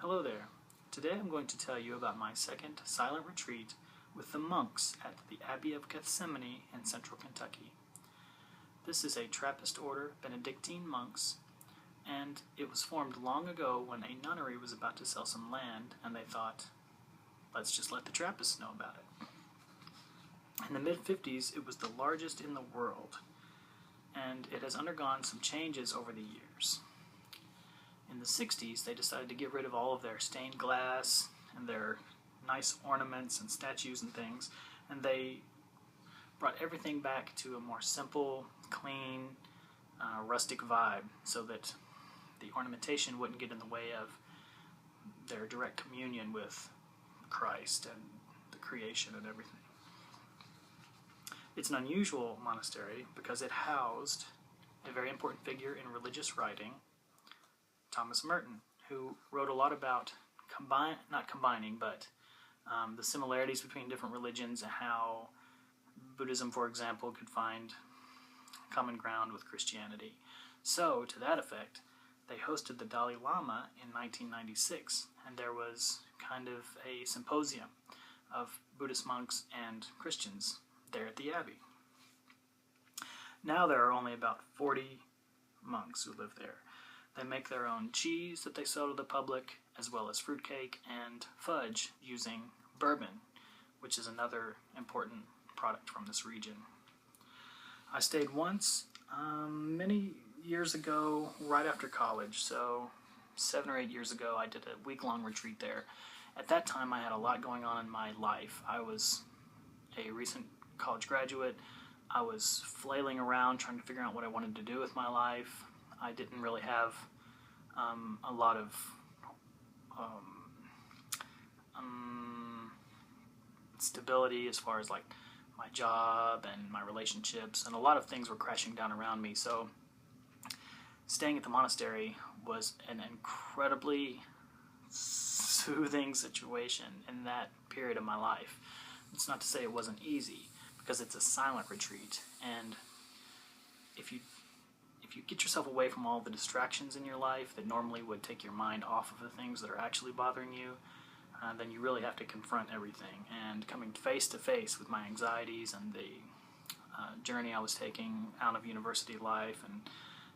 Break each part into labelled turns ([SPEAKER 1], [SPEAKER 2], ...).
[SPEAKER 1] Hello there. Today I'm going to tell you about my second silent retreat with the monks at the Abbey of Gethsemani in central Kentucky. This is a Trappist order, Benedictine monks, and it was formed long ago when a nunnery was about to sell some land, and they thought, let's just let the Trappists know about it. In the mid-50s, it was the largest in the world, and it has undergone some changes over the years. In the 60s, they decided to get rid of all of their stained glass and their nice ornaments and statues and things, and they brought everything back to a more simple, clean, rustic vibe so that the ornamentation wouldn't get in the way of their direct communion with Christ and the creation and everything. It's an unusual monastery because it housed a very important figure in religious writing, Thomas Merton, who wrote a lot about the similarities between different religions and how Buddhism, for example, could find common ground with Christianity. So, to that effect, they hosted the Dalai Lama in 1996, and there was kind of a symposium of Buddhist monks and Christians there at the Abbey. Now there are only about 40 monks who live there. They make their own cheese that they sell to the public, as well as fruitcake and fudge using bourbon, which is another important product from this region. I stayed once many years ago, right after college, so 7 or 8 years ago. I did a week-long retreat there. At that time, I had a lot going on in my life. I was a recent college graduate. I was flailing around trying to figure out what I wanted to do with my life. I didn't really have a lot of stability as far as like my job and my relationships, and a lot of things were crashing down around me. So staying at the monastery was an incredibly soothing situation in that period of my life. It's not to say it wasn't easy, because it's a silent retreat, and if you get yourself away from all the distractions in your life that normally would take your mind off of the things that are actually bothering you, then you really have to confront everything. And coming face to face with my anxieties and the journey I was taking out of university life,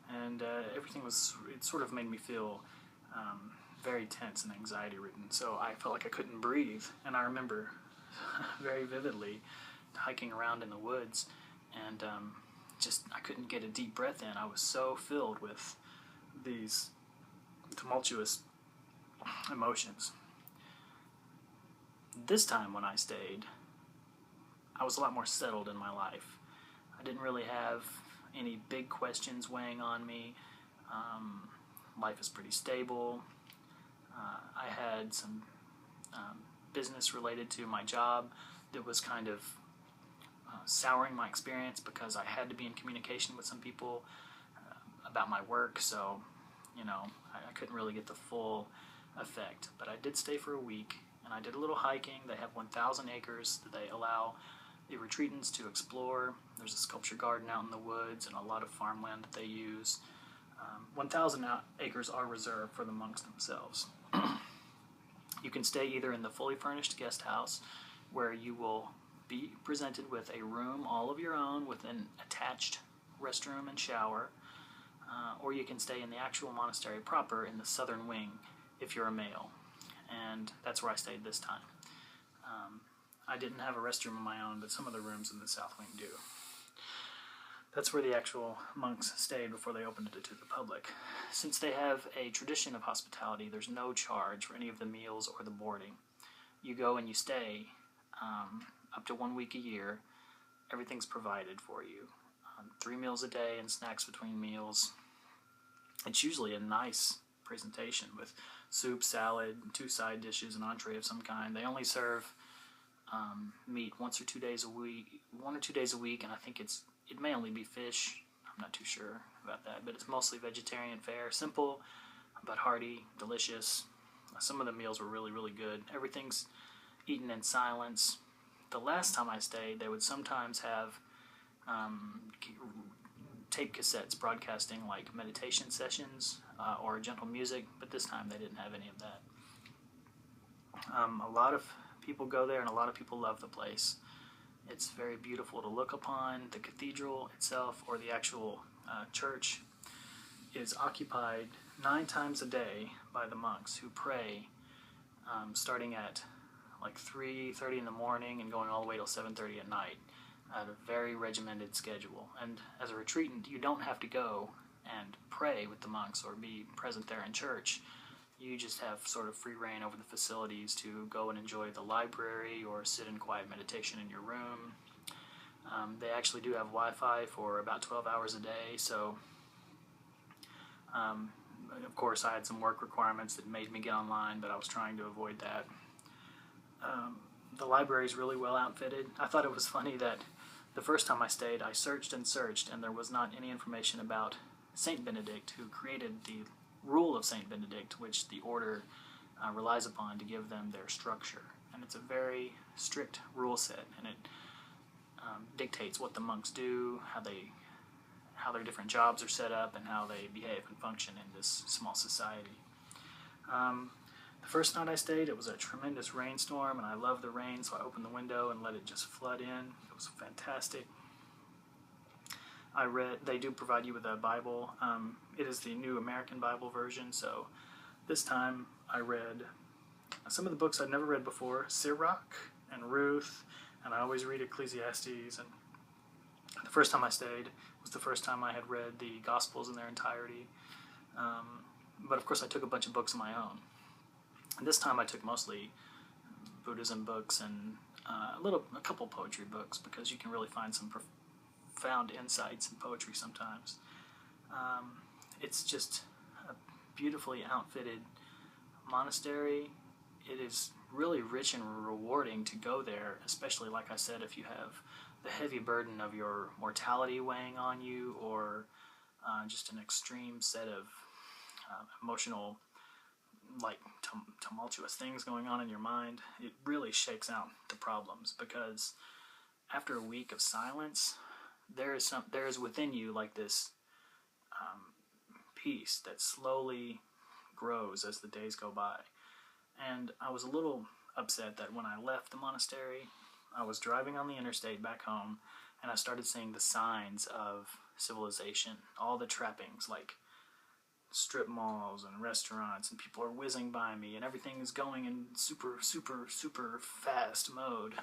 [SPEAKER 1] and everything it sort of made me feel very tense and anxiety-ridden. So I felt like I couldn't breathe, and I remember very vividly hiking around in the woods, and I couldn't get a deep breath in. I was so filled with these tumultuous emotions. This time when I stayed, I was a lot more settled in my life. I didn't really have any big questions weighing on me. Life is pretty stable. I had some business related to my job that was kind of souring my experience because I had to be in communication with some people about my work, so I couldn't really get the full effect. But I did stay for a week, and I did a little hiking. They have 1,000 acres that they allow the retreatants to explore. There's a sculpture garden out in the woods and a lot of farmland that they use. 1,000 acres are reserved for the monks themselves. You can stay either in the fully furnished guest house, where you will be presented with a room all of your own with an attached restroom and shower, or you can stay in the actual monastery proper in the southern wing if you're a male, and that's where I stayed this time. I didn't have a restroom of my own, but some of the rooms in the south wing do. That's where the actual monks stayed before they opened it to the public. Since they have a tradition of hospitality, there's no charge for any of the meals or the boarding. You go and you stay up to 1 week a year. Everything's provided for you. 3 meals a day and snacks between meals. It's usually a nice presentation with soup, salad, 2 side dishes, an entree of some kind. They only serve meat 1 or 2 days a week, and I think it may only be fish. I'm not too sure about that, but it's mostly vegetarian fare. Simple, but hearty, delicious. Some of the meals were really, really good. Everything's eaten in silence. The last time I stayed, they would sometimes have tape cassettes broadcasting like meditation sessions or gentle music, but this time they didn't have any of that. A lot of people go there, and a lot of people love the place. It's very beautiful to look upon. The cathedral itself, or the actual church, is occupied 9 times a day by the monks who pray, starting at like 3:30 in the morning and going all the way till 7:30 at night, at a very regimented schedule. And as a retreatant, you don't have to go and pray with the monks or be present there in church. You just have sort of free reign over the facilities to go and enjoy the library or sit in quiet meditation in your room. They actually do have Wi-Fi for about 12 hours a day, so of course I had some work requirements that made me get online, but I was trying to avoid that. The library is really well outfitted. I thought it was funny that the first time I stayed, I searched and searched, and there was not any information about Saint Benedict, who created the rule of Saint Benedict, which the order relies upon to give them their structure. And it's a very strict rule set, and it dictates what the monks do, how their different jobs are set up, and how they behave and function in this small society. The first night I stayed, it was a tremendous rainstorm, and I loved the rain, so I opened the window and let it just flood in. It was fantastic. They do provide you with a Bible. It is the New American Bible version, so this time I read some of the books I'd never read before, Sirach and Ruth, and I always read Ecclesiastes. And the first time I stayed was the first time I had read the Gospels in their entirety. But of course I took a bunch of books of my own. And this time I took mostly Buddhism books and a couple poetry books, because you can really find some profound insights in poetry sometimes. It's just a beautifully outfitted monastery. It is really rich and rewarding to go there, especially, like I said, if you have the heavy burden of your mortality weighing on you, or just an extreme set of emotional, like tumultuous things going on in your mind. It really shakes out the problems, because after a week of silence, there is within you like this peace that slowly grows as the days go by. And I was a little upset that when I left the monastery, I was driving on the interstate back home, and I started seeing the signs of civilization, all the trappings, like strip malls and restaurants, and people are whizzing by me, and everything is going in super, super, super fast mode.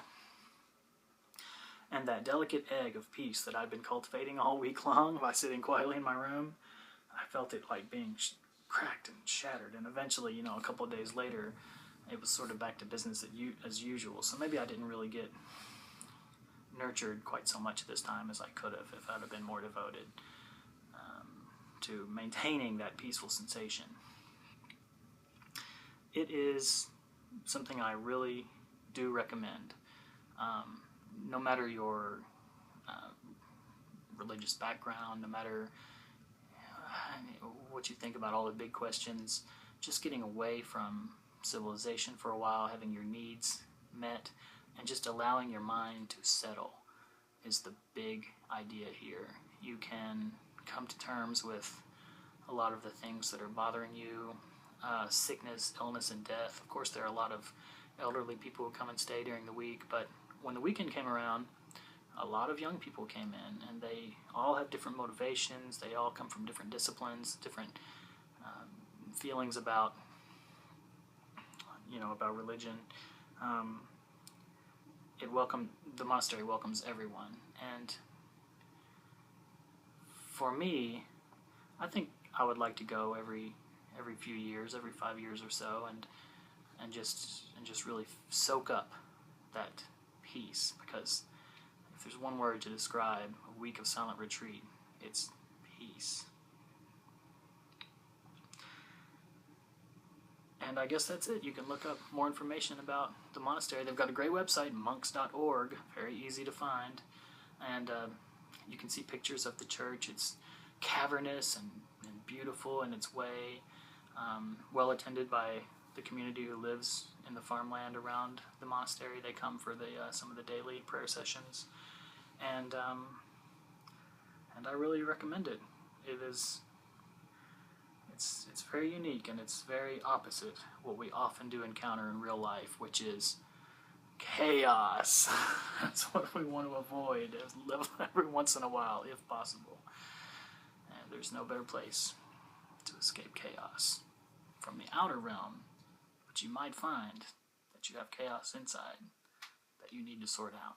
[SPEAKER 1] And that delicate egg of peace that I'd been cultivating all week long by sitting quietly in my room, I felt it like being cracked and shattered. And eventually, a couple of days later, it was sort of back to business as usual. So maybe I didn't really get nurtured quite so much this time as I could have if I'd have been more devoted to maintaining that peaceful sensation. It is something I really do recommend. No matter your religious background, no matter what you think about all the big questions, just getting away from civilization for a while, having your needs met, and just allowing your mind to settle is the big idea here. You can come to terms with a lot of the things that are bothering you, sickness, illness, and death. Of course, there are a lot of elderly people who come and stay during the week, but when the weekend came around, a lot of young people came in, and they all have different motivations. They all come from different disciplines, different feelings about religion. The monastery welcomes everyone, and for me, I think I would like to go every few years, every 5 years or so, and just really soak up that peace, because if there's one word to describe a week of silent retreat, it's peace. And I guess that's it. You can look up more information about the monastery. They've got a great website, monks.org, very easy to find, and you can see pictures of the church. It's cavernous and beautiful in its way, well attended by the community who lives in the farmland around the monastery. They come for some of the daily prayer sessions, and I really recommend it. It's it's very unique, and it's very opposite what we often do encounter in real life, which is chaos. That's what we want to avoid every once in a while, if possible. And there's no better place to escape chaos from the outer realm, but you might find that you have chaos inside that you need to sort out.